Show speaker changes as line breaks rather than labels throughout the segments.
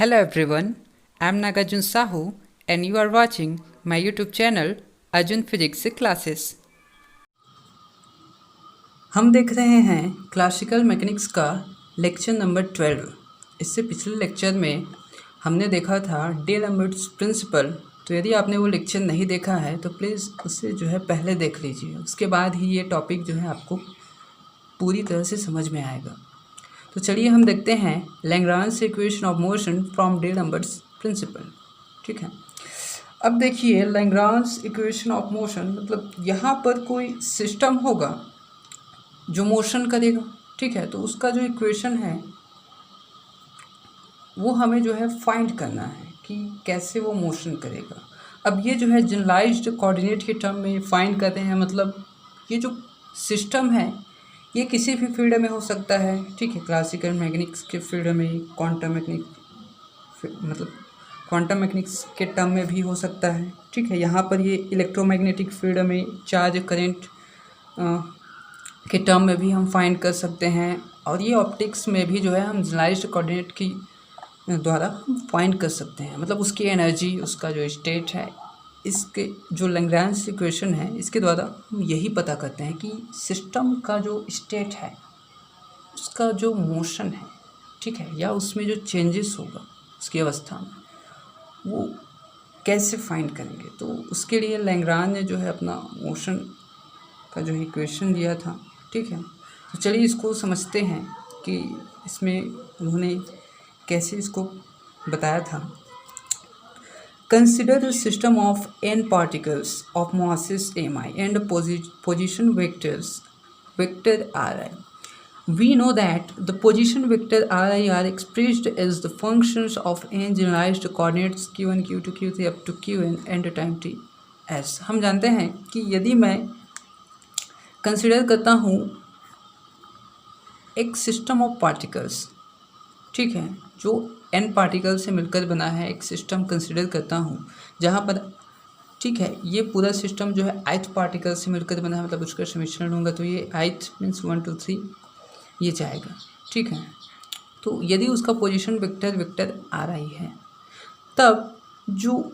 Hello everyone, I am Nagarjun Sahu and you are watching my YouTube channel Arjun Physics Classes। हम देख रहे हैं classical mechanics का lecture number 12। इससे पिछले लेक्चर में हमने देखा था डी'एलमबर्ट्स प्रिंसिपल। तो यदि आपने वो लेक्चर नहीं देखा है तो प्लीज़ उसे पहले देख लीजिए, उसके बाद ही ये टॉपिक आपको पूरी तरह से समझ में आएगा। तो चलिए हम देखते हैं Lagrange equation of motion from d'Alembert's principle. ठीक है, अब देखिए लैग्रांज इक्वेशन ऑफ मोशन मतलब यहाँ पर कोई सिस्टम होगा जो मोशन करेगा। ठीक है, तो उसका जो इक्वेशन है वो हमें फाइंड करना है कि कैसे वो मोशन करेगा। अब ये जनरलाइज्ड कोऑर्डिनेट के टर्म में फाइंड करते हैं, मतलब ये जो सिस्टम है ये किसी भी फील्ड में हो सकता है। ठीक है, क्लासिकल मैकेनिक्स के फील्ड में, क्वांटम मैकेनिक्स के टर्म में भी हो सकता है। ठीक है, यहाँ पर ये इलेक्ट्रोमैग्नेटिक फील्ड में चार्ज करंट के टर्म में भी हम फाइंड कर सकते हैं, और ये ऑप्टिक्स में भी हम जनरलाइज्ड कोऑर्डिनेट की द्वारा हम फाइंड कर सकते हैं। मतलब उसकी एनर्जी, उसका जो स्टेट है, इसके जो लैग्रांज इक्वेशन है इसके द्वारा हम यही पता करते हैं कि सिस्टम का जो स्टेट है, उसका जो मोशन है, ठीक है, या उसमें जो चेंजेस होगा उसकी अवस्था में, वो कैसे फाइंड करेंगे। तो उसके लिए लैग्रांज ने अपना मोशन का इक्वेशन दिया था। ठीक है, तो चलिए इसको समझते हैं कि इसमें उन्होंने कैसे इसको बताया था। Consider the system of n particles of masses mi and position vectors vector ri. We know that the position vector ri are expressed as the functions of n generalized coordinates q1 q2 q3 up to qn and time t s। हम जानते हैं कि यदि मैं consider करता हूँ एक system of particles, ठीक है, जो n पार्टिकल से मिलकर बना है, एक सिस्टम कंसिडर करता हूँ जहाँ पर, ठीक है, ये पूरा सिस्टम ith पार्टिकल से मिलकर बना है, मतलब उसका समीकरण होगा तो ये ith मीन्स 1 2 3 ये जाएगा। ठीक है, तो यदि उसका पोजीशन वेक्टर आ रही है, तब जो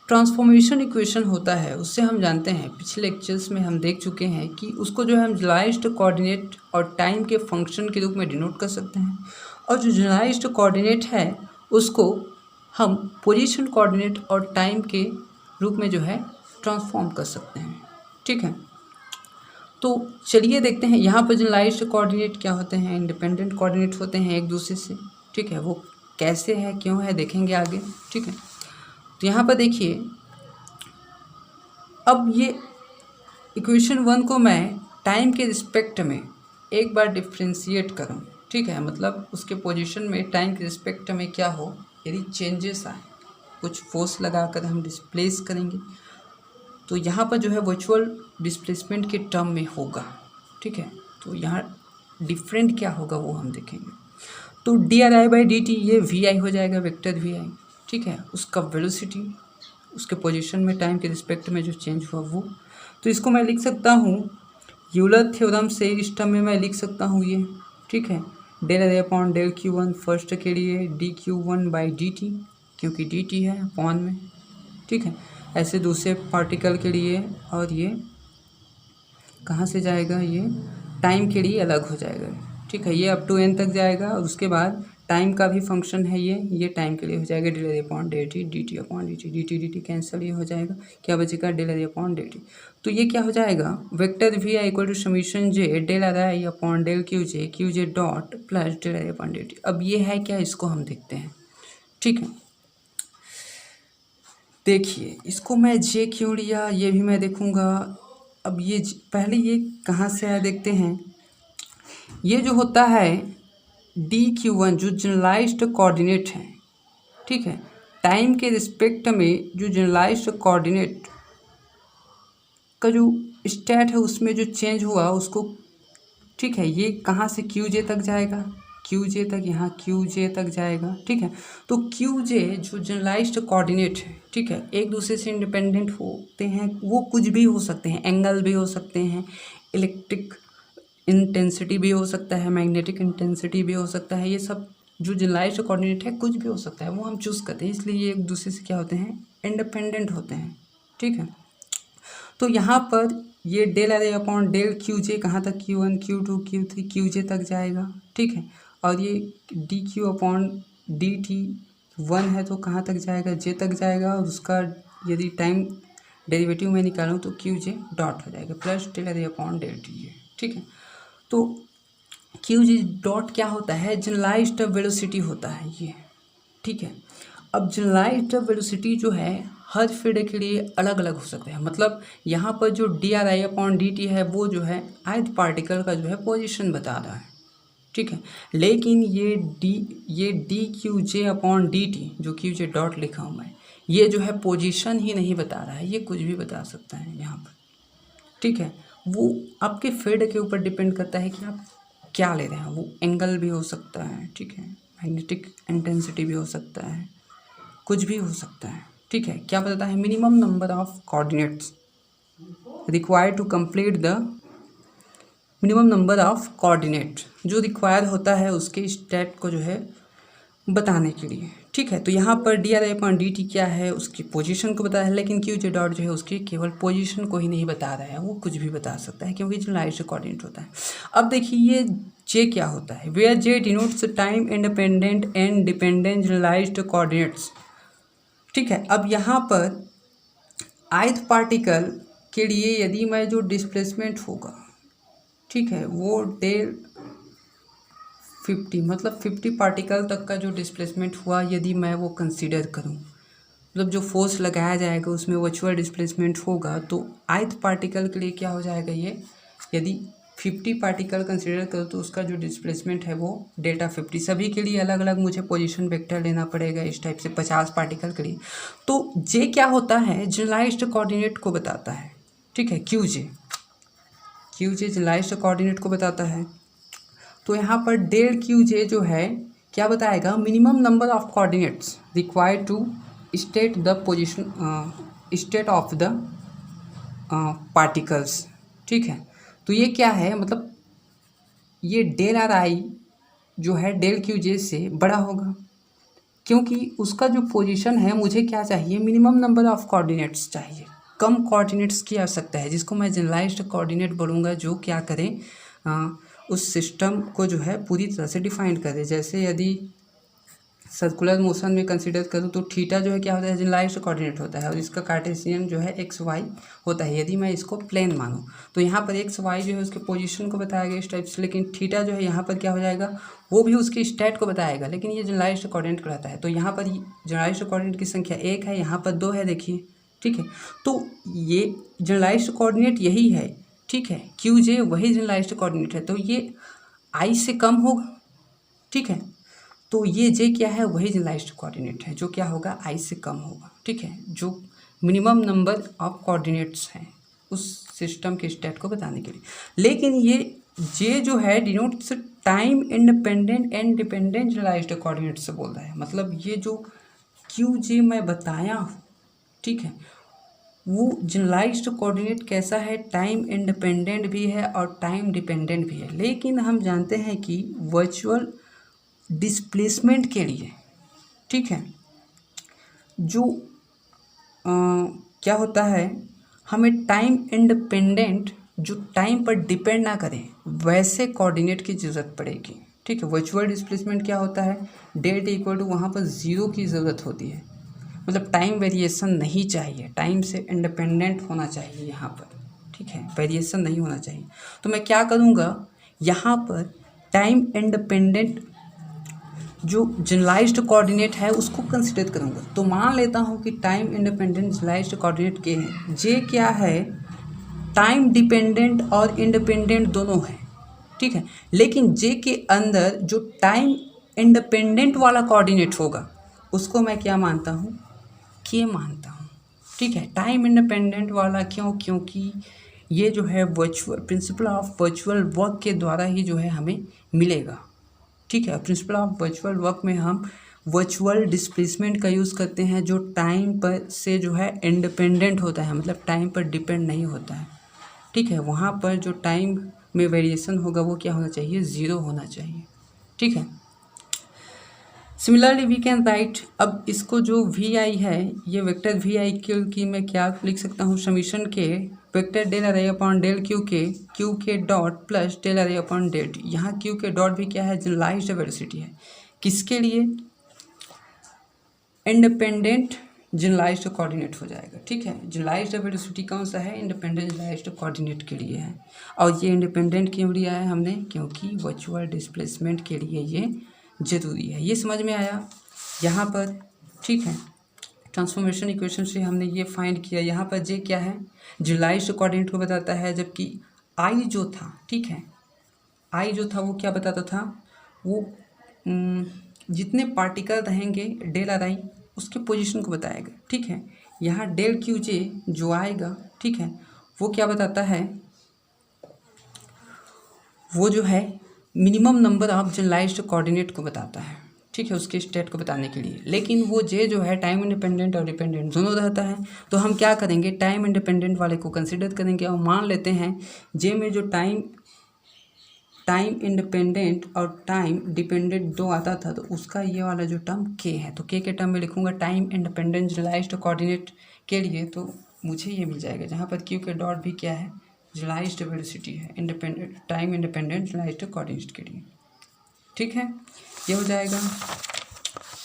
ट्रांसफॉर्मेशन इक्वेशन होता है उससे हम जानते हैं, पिछले लेक्चर्स में हम देख चुके हैं कि उसको हम जनरलाइज्ड कोऑर्डिनेट और टाइम के फंक्शन के रूप में डिनोट कर सकते हैं, और जो जनरलाइज्ड कोऑर्डिनेट है उसको हम पोजीशन कोऑर्डिनेट और टाइम के रूप में ट्रांसफॉर्म कर सकते हैं। ठीक है, तो चलिए देखते हैं यहाँ पर जनरलाइज्ड कोऑर्डिनेट क्या होते हैं, इंडिपेंडेंट कोऑर्डिनेट होते हैं एक दूसरे से। ठीक है, वो कैसे है, क्यों है, देखेंगे आगे। ठीक है, तो यहाँ पर देखिए, अब ये इक्वेशन 1 को मैं टाइम के रिस्पेक्ट में एक बार डिफ्रेंशिएट करूँ। ठीक है, मतलब उसके पोजीशन में टाइम के रिस्पेक्ट में क्या हो, यदि चेंजेस आए, कुछ फोर्स लगाकर हम डिस्प्लेस करेंगे, तो यहाँ पर वर्चुअल डिस्प्लेसमेंट के टर्म में होगा। ठीक है, तो यहाँ डिफरेंट क्या होगा वो हम देखेंगे। तो dri/dt ये vi हो जाएगा, वेक्टर vi। ठीक है, उसका वेलोसिटी, उसके पोजीशन में टाइम के रिस्पेक्ट में जो चेंज हुआ वो, तो इसको मैं लिख सकता हूँ यूलर थ्योरम से, इस टर्म में मैं लिख सकता हूँ ये। ठीक है, del फर्स्ट के लिए dq1/dt, क्योंकि dt है अपॉन में। ठीक है, ऐसे दूसरे पार्टिकल के लिए, और ये कहाँ से जाएगा, ये टाइम के लिए अलग हो जाएगा। ठीक है, ये अप टू n तक जाएगा, और उसके बाद टाइम का भी फंक्शन है ये टाइम के लिए हो जाएगा del/dt, dt कैंसिल, ये हो जाएगा, क्या बचेगा del/dt। तो ये क्या हो जाएगा, vector vi equal to summation j del/qj dot plus del/dt। अब ये है क्या, इसको हम देखते हैं। ठीक है, देखिए इसको मैं j क्यों लिया ये भी मैं देखूँगा। अब ये पहले ये कहाँ से आया देखते हैं। ये जो होता है dq1 जो जनरलाइज्ड कोऑर्डिनेट है, ठीक है, टाइम के रिस्पेक्ट में जो जनरलाइज्ड कोऑर्डिनेट का जो स्टेट है उसमें जो चेंज हुआ उसको, ठीक है, ये कहाँ से qj तक जाएगा, qj तक, यहाँ qj तक जाएगा। ठीक है, तो qj जो जनरलाइज्ड कोऑर्डिनेट है, ठीक है, एक दूसरे से इंडिपेंडेंट होते हैं, वो कुछ भी हो सकते हैं, एंगल भी हो सकते हैं, इलेक्ट्रिक इंटेंसिटी भी हो सकता है, मैग्नेटिक इंटेंसिटी भी हो सकता है, ये सब जो जनरलाइज्ड कोऑर्डिनेट है कुछ भी हो सकता है, वो हम चूज़ करते हैं, इसलिए ये एक दूसरे से क्या होते हैं, इंडिपेंडेंट होते हैं। ठीक है, तो यहाँ पर ये डेल अरे अपॉन डेल क्यू जे कहाँ तक, Q1 Q2 Q3 Qj तक जाएगा। ठीक है, और ये D Q upon D T 1 है तो कहाँ तक जाएगा, जे तक जाएगा, और उसका यदि टाइम डेरिवेटिव में निकालूँ तो क्यू जे डॉट हो जाएगा प्लस डेल अरे अपॉन डेल टी जे। ठीक है, तो क्यू जे डॉट क्या होता है, जनरलाइज्ड वेलोसिटी होता है ये। ठीक है, अब जनरलाइज्ड वेलोसिटी जो है हर फील्ड के लिए अलग अलग हो सकते हैं। मतलब यहाँ पर जो D R I upon D T है वो जो है ith पार्टिकल का जो है पोजीशन बता रहा है। ठीक है, लेकिन ये डी क्यू जे अपॉन डी टी जो क्यू जे डॉट लिखा हूँ मैं, ये जो है पोजीशन ही नहीं बता रहा है, ये कुछ भी बता सकता है यहाँ पर। ठीक है, वो आपके फील्ड के ऊपर डिपेंड करता है कि आप क्या ले रहे हैं। वो एंगल भी हो सकता है, ठीक है, मैग्नेटिक इंटेंसिटी भी हो सकता है, कुछ भी हो सकता है। ठीक है, क्या बताता है, minimum number of coordinates required to complete the minimum number of coordinate जो रिक्वायर होता है उसके स्टेट को जो है बताने के लिए। ठीक है, तो यहाँ पर D R I upon D T क्या है, उसकी पोजीशन को बताया है, लेकिन क्यू जे डॉट जो है उसकी केवल पोजीशन को ही नहीं बता रहा है, वो कुछ भी बता सकता है क्योंकि जनरलाइज्ड कोऑर्डिनेट होता है। अब देखिए ये जे क्या होता है, where J denotes time independent and dependent generalised coordinates. ठीक है, अब यहाँ पर ith पार्टिकल के लिए यदि मैं जो डिस्प्लेसमेंट होगा, ठीक है, वो डेल 50 मतलब 50 पार्टिकल तक का जो डिस्प्लेसमेंट हुआ यदि मैं वो कंसीडर करूं, मतलब जो फोर्स लगाया जाएगा उसमें वर्चुअल डिस्प्लेसमेंट होगा, तो ith पार्टिकल के लिए क्या हो जाएगा, ये यदि 50 पार्टिकल कंसीडर करो तो उसका जो डिस्प्लेसमेंट है वो डेल्टा 50। सभी के लिए अलग अलग मुझे पोजीशन वेक्टर लेना पड़ेगा इस टाइप से 50 पार्टिकल के लिए। तो जे क्या होता है, जनरलाइज्ड कोऑर्डिनेट को बताता है। ठीक है, क्यू जे जनरलाइज्ड कोऑर्डिनेट को बताता है। तो यहाँ पर डेल क्यू जे जो है क्या बताएगा, minimum number of coordinates required to state the position state of the particles. ठीक है, तो ये क्या है, मतलब ये डेल आर आई जो है डेल क्यू जे से बड़ा होगा क्योंकि उसका जो पोजीशन है, मुझे क्या चाहिए, मिनिमम नंबर ऑफ कोऑर्डिनेट्स चाहिए, कम कोऑर्डिनेट्स की आवश्यकता है, जिसको मैं जनरलाइज्ड कोऑर्डिनेट बोलूँगा, जो क्या करें उस सिस्टम को जो है पूरी तरह से डिफाइन करे। जैसे यदि सर्कुलर मोशन में कंसीडर करूँ तो थीटा जो है क्या होता है, जनरलाइज्ड कोऑर्डिनेट होता है, और इसका कार्टेशियन जो है एक्स वाई होता है। यदि मैं इसको प्लेन मानूँ तो यहाँ पर एक्स वाई जो है उसके पोजीशन को बताया गया इस टाइप से, लेकिन थीटा जो है यहाँ पर क्या हो जाएगा, वो भी उसके स्टेट को बताएगा, लेकिन ये जनरलाइज्ड कोऑर्डिनेट कहलाता है। तो यहाँ पर जनरलाइज्ड कोऑर्डिनेट की संख्या 1 है, यहाँ पर 2 है, देखिए। ठीक है, तो ये जनरलाइज्ड कोऑर्डिनेट यही है। ठीक है, क्यू जे वही जनरलाइज्ड कोऑर्डिनेट है, तो ये आई से कम होगा। ठीक है, तो ये जे क्या है, वही जनरलाइज्ड कोऑर्डिनेट है जो क्या होगा, आई से कम होगा। ठीक है, जो मिनिमम नंबर ऑफ कोऑर्डिनेट्स हैं उस सिस्टम के स्टेट को बताने के लिए। लेकिन ये जे जो है denotes time independent and dependent generalised coordinate से बोल रहा है। मतलब ये जो क्यू जे मैं बताया हूँ, ठीक है, वो जनरलाइज्ड कोऑर्डिनेट कैसा है, टाइम इंडिपेंडेंट भी है और टाइम डिपेंडेंट भी है। लेकिन हम जानते हैं कि वर्चुअल डिस्प्लेसमेंट के लिए, ठीक है, जो क्या होता है, हमें टाइम इंडिपेंडेंट जो टाइम पर डिपेंड ना करें वैसे कोऑर्डिनेट की ज़रूरत पड़ेगी। ठीक है, वर्चुअल डिस्प्लेसमेंट क्या होता है, डेट इक्वल टू वहाँ पर ज़ीरो की ज़रूरत होती है, मतलब टाइम वेरिएशन नहीं चाहिए, टाइम से इंडिपेंडेंट होना चाहिए यहाँ पर। ठीक है, वेरिएशन नहीं होना चाहिए। तो मैं क्या करूँगा, यहाँ पर टाइम इंडिपेंडेंट जो जनरलाइज्ड कोऑर्डिनेट है उसको कंसिडर करूँगा। तो मान लेता हूँ कि टाइम इंडिपेंडेंट जनरलाइज्ड कोऑर्डिनेट के हैं, जे क्या है, टाइम डिपेंडेंट और इंडिपेंडेंट दोनों है। ठीक है, लेकिन जे के अंदर जो टाइम इंडिपेंडेंट वाला कोऑर्डिनेट होगा उसको मैं क्या मानता हूँ, के मानता हूँ। ठीक है, टाइम इंडिपेंडेंट वाला क्यों, क्योंकि ये जो है virtual principle of virtual work के द्वारा ही जो है हमें मिलेगा। ठीक है, प्रिंसिपल ऑफ वर्चुअल वर्क में हम वर्चुअल डिस्प्लेसमेंट का यूज़ करते हैं जो टाइम पर से जो है इंडिपेंडेंट होता है, मतलब टाइम पर डिपेंड नहीं होता है। ठीक है, वहाँ पर जो टाइम में वेरिएशन होगा वो क्या होना चाहिए, ज़ीरो होना चाहिए। ठीक है, सिमिलरली वी कैन राइट, अब इसको जो वी आई है ये वेक्टर वी आई क्यू की मैं क्या लिख सकता हूँ, समीशन के वेक्टर डेल अरे अपॉन डेल क्यू के डॉट प्लस डेल अरे अपॉन डेल टी। यहाँ क्यू के डॉट भी क्या है, जनरलाइज्ड वेलोसिटी है, किसके लिए, इंडिपेंडेंट जनरलाइज्ड कोऑर्डिनेट हो जाएगा। ठीक है, जनरलाइज्ड वेलोसिटी कौन सा है, इंडिपेंडेंट जनरलाइज्ड कोऑर्डिनेट के लिए है। और ये इंडिपेंडेंट क्यों लिया है हमने, क्योंकि वर्चुअल डिस्प्लेसमेंट के लिए ये ज़रूरी है। ये समझ में आया यहाँ पर। ठीक है, ट्रांसफॉर्मेशन इक्वेशन से हमने ये फाइंड किया। यहाँ पर जे क्या है, जनरलाइज्ड कोऑर्डिनेट को बताता है, जबकि आई जो था, ठीक है, आई जो था वो क्या बताता था, वो जितने पार्टिकल रहेंगे डेल आर आई उसके पोजीशन को बताएगा। ठीक है, यहाँ डेल क्यू जे जो आएगा, ठीक है, वो क्या बताता है, वो जो है minimum number of generalised coordinate को बताता है। ठीक है, उसके स्टेट को बताने के लिए। लेकिन वो जे जो है टाइम इंडिपेंडेंट और डिपेंडेंट दोनों रहता है, तो हम क्या करेंगे, टाइम इंडिपेंडेंट वाले को कंसिडर करेंगे और मान लेते हैं जे में जो टाइम इंडिपेंडेंट और टाइम डिपेंडेंट दो आता था, तो उसका ये वाला जो टर्म के है, तो के टर्म में लिखूंगा टाइम इंडिपेंडेंट जनरलाइज्ड कोऑर्डिनेट के लिए, तो मुझे ये मिल जाएगा, जहाँ पर क्यू के डॉट भी क्या है, जनरलाइज्ड वेलोसिटी है, independent time independent generalised coordinate के लिए। ठीक है, ये हो जाएगा।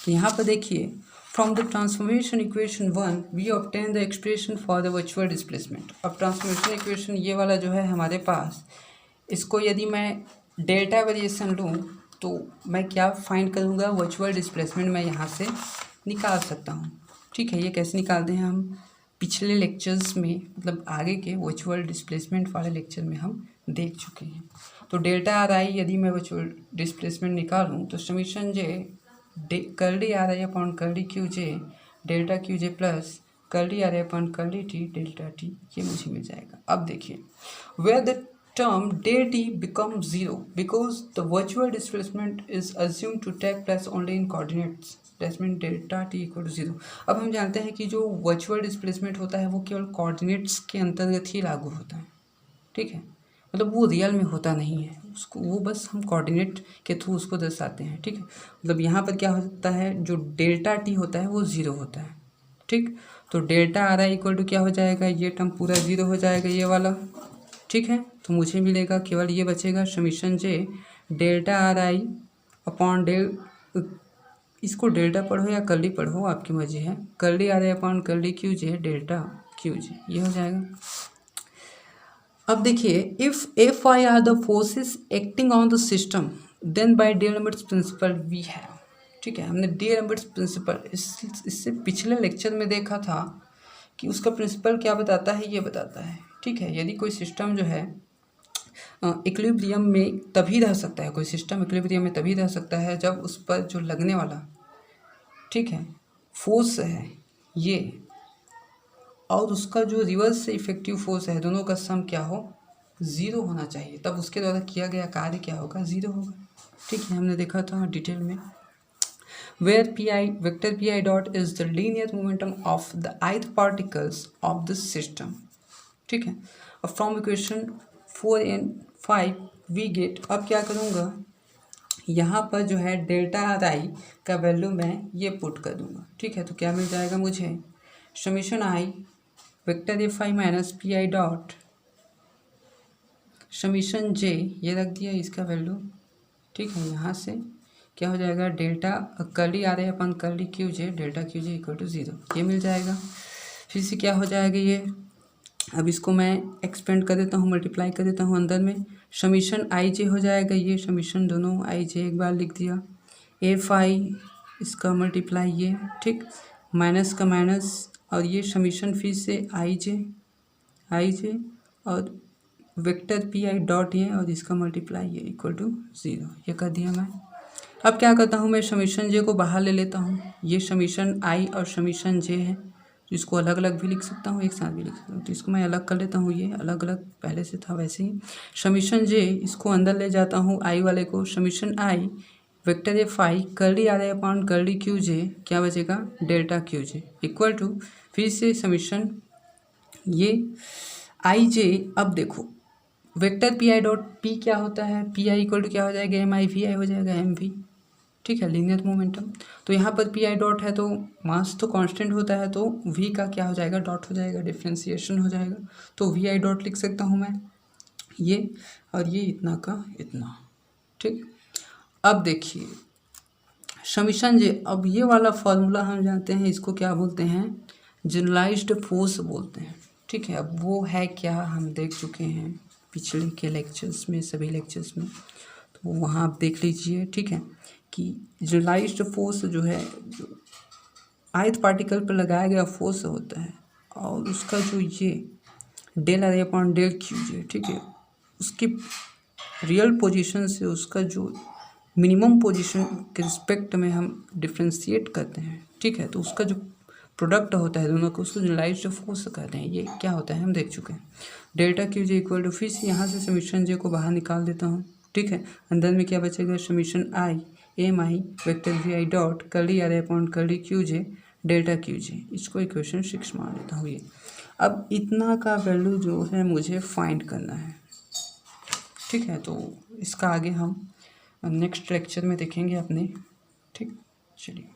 तो यहाँ पर देखिए, from the transformation equation 1 we obtain the expression for the virtual displacement. अब ट्रांसफॉर्मेशन इक्वेशन ये वाला जो है हमारे पास, इसको यदि मैं डेल्टा वेरिएशन लूँ तो मैं क्या फाइंड करूँगा, वर्चुअल डिस्प्लेसमेंट मैं यहाँ से निकाल सकता हूँ। ठीक है, ये कैसे निकालते हैं हम पिछले लेक्चर्स में, मतलब आगे के वर्चुअल डिस्प्लेसमेंट वाले लेक्चर में हम देख चुके हैं। तो डेल्टा आर आई यदि मैं वर्चुअल डिस्प्लेसमेंट निकालूँ तो summation J curly R I upon curly Q J delta Q J plus curly R I upon curly T delta T, ये मुझे मिल जाएगा। अब देखिए, where the term del t becomes 0 because the virtual displacement is assumed to take place only in coordinates, that means delta t equal to 0। अब हम जानते हैं कि जो वर्चुअल डिस्प्लेसमेंट होता है वो केवल कोऑर्डिनेट्स के अंतर्गत ही लागू होता है। ठीक है, मतलब वो रियल में होता नहीं है, उसको वो बस हम कोऑर्डिनेट के थ्रू उसको दर्शाते हैं। ठीक है, मतलब यहाँ पर क्या होता है, जो डेल्टा टी होता है वो 0 होता है। ठीक, तो delta R I equal to क्या हो जाएगा, ये टर्म पूरा 0 हो जाएगा, ये वाला। ठीक है, तो मुझे मिलेगा केवल ये बचेगा summation J delta R I upon del, इसको डेल्टा पढ़ो या कर्ली पढ़ो आपकी मर्जी है, curly R I upon curly Q J delta Q J, ये हो जाएगा। अब देखिए, if F I are the forces acting on the system then by d'Alembert's principle we है। ठीक है, हमने डीएलएम्बर्ट्स प्रिंसिपल इससे पिछले लेक्चर में देखा था कि उसका प्रिंसिपल क्या बताता है, ये बताता है। ठीक है, यदि कोई सिस्टम जो है इक्विलिब्रियम में तभी रह सकता है, कोई सिस्टम इक्विलिब्रियम में तभी रह सकता है जब उस पर जो लगने वाला, ठीक है, फोर्स है ये, और उसका जो रिवर्स से इफेक्टिव फोर्स है, दोनों का सम क्या हो, 0 होना चाहिए, तब उसके द्वारा किया गया कार्य क्या होगा, 0 होगा। ठीक है, हमने देखा था डिटेल में। Where P I vector P I dot is the linear momentum of the ith particles of the system. ठीक है, अब from equation 4 and 5 we get, अब क्या करूँगा, यहाँ पर जो है डेल्टा आर आई का वैल्यू मैं ये पुट कर दूँगा। ठीक है, तो क्या मिल जाएगा मुझे, summation I vector F I minus P I dot summation J, ये रख दिया इसका वैल्यू। ठीक है, यहाँ से क्या हो जाएगा, delta curly R I upon curly Q J delta Q J equal to 0, ये मिल जाएगा। फिर से क्या हो जाएगा ये, अब इसको मैं एक्सपेंड कर देता हूँ, मल्टीप्लाई कर देता हूँ अंदर में, समीशन आई जे हो जाएगा, ये समीशन दोनों आई जे एक बार लिख दिया, एफ आई इसका मल्टीप्लाई ये, ठीक, माइनस का माइनस, और ये समीशन फिर से आई जे और वेक्टर पी आई डॉट ये, और इसका मल्टीप्लाई ये इक्वल टू 0, ये कर दिया मैं। अब क्या करता हूँ, मैं समीशन जे को बाहर ले लेता हूँ, ये समीशन आई और समीशन जे है, तो इसको अलग अलग भी लिख सकता हूँ, एक साथ भी लिख सकता हूँ, तो इसको मैं अलग कर लेता हूँ, ये अलग अलग पहले से था वैसे ही। समीशन जे इसको अंदर ले जाता हूँ आई वाले को, summation I vector F I curly R I upon curly Q J, क्या बचेगा, delta Q J equal to, फिर से समीशन ये आई जे। अब देखो vector P I dot P क्या होता है, पी आई इक्वल टू क्या हो जाएगा, एम आई वी आई हो जाएगा, एम वी। ठीक है, लीनियर मोमेंटम। तो यहाँ पर पी आई डॉट है तो मास तो कांस्टेंट होता है, तो वी का क्या हो जाएगा, डॉट हो जाएगा, डिफ्रेंसिएशन हो जाएगा। तो वी आई डॉट लिख सकता हूँ मैं ये, और ये इतना का इतना। ठीक, अब देखिए समीशन जे, अब ये वाला फॉर्मूला हम जानते हैं, इसको क्या बोलते हैं, जनरलाइज्ड फोर्स बोलते हैं। ठीक है, अब वो है क्या हम देख चुके हैं पिछले के लेक्चर्स में, सभी लेक्चर्स में, तो वहाँ आप देख लीजिए। ठीक है, कि जनरलाइज्ड फोर्स जो है, जो आयत पार्टिकल पर लगाया गया फोर्स होता है, और उसका जो ये del R upon del Q J, ठीक है, उसकी रियल पोजीशन से उसका जो मिनिमम पोजीशन के रिस्पेक्ट में हम डिफ्रेंशिएट करते हैं। ठीक है, तो उसका जो प्रोडक्ट होता है दोनों को, उसको जनरलाइज्ड फोर्स कहते हैं। ये क्या होता है हम देख चुके हैं। Delta Q J equal to, फिर से यहाँ से समीशन जे को बाहर निकाल देता हूँ। ठीक है, अंदर में क्या बचेगा, summation I M I vector V I dot curly R upon curly Q J delta Q J, इसको इक्वेशन 6 मान लेता हूँ ये। अब इतना का वैल्यू जो है मुझे फाइंड करना है। ठीक है, तो इसका आगे हम नेक्स्ट लेक्चर में देखेंगे अपने। ठीक, चलिए।